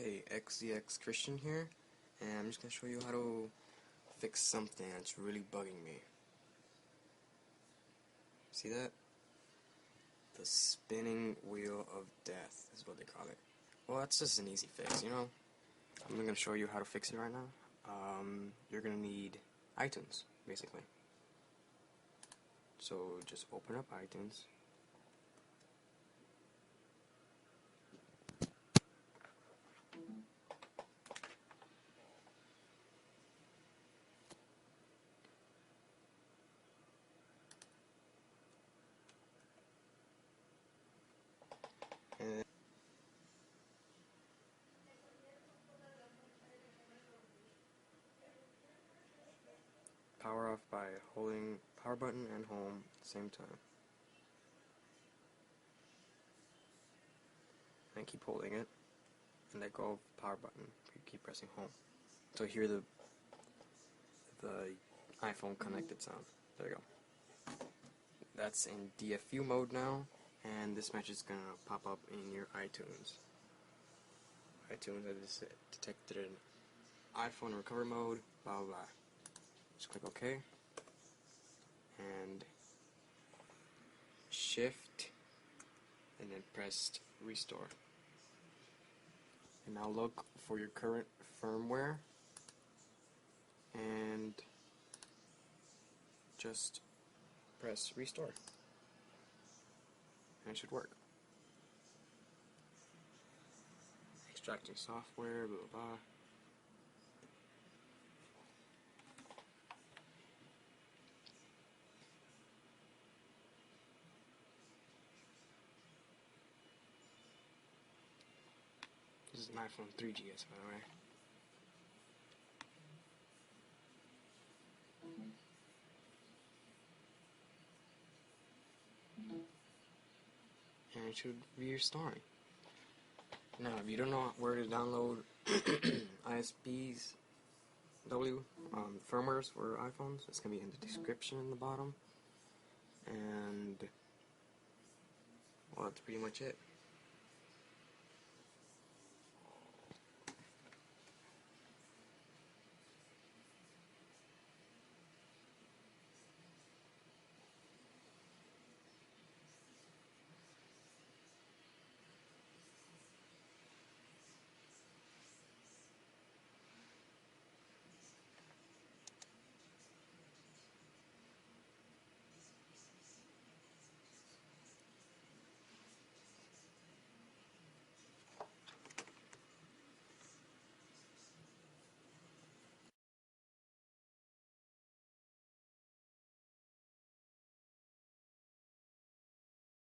Hey, XZX Christian here, and I'm just going to show you how to fix something that's really bugging me. See that? The spinning wheel of death is what they call it. Well, that's just an easy fix, you know? I'm going to show you how to fix it right now. You're going to need iTunes, basically. So just open up iTunes. And power off by holding power button and home at the same time. And keep holding it, and let go of the power button. You keep pressing home. So hear the iPhone connected sound. There you go. That's in DFU mode now, and this message is gonna pop up in your iTunes. iTunes has detected an iPhone recovery mode, blah blah blah. Just click OK, and Shift, and then press Restore. And now look for your current firmware, and just press Restore, and it should work. Extracting software, blah blah blah. This is an iPhone 3GS, by the way. And it should be restoring. Now, if you don't know where to download ISPs, firmwares for iPhones, it's going to be in the description in the bottom. And, well, that's pretty much it.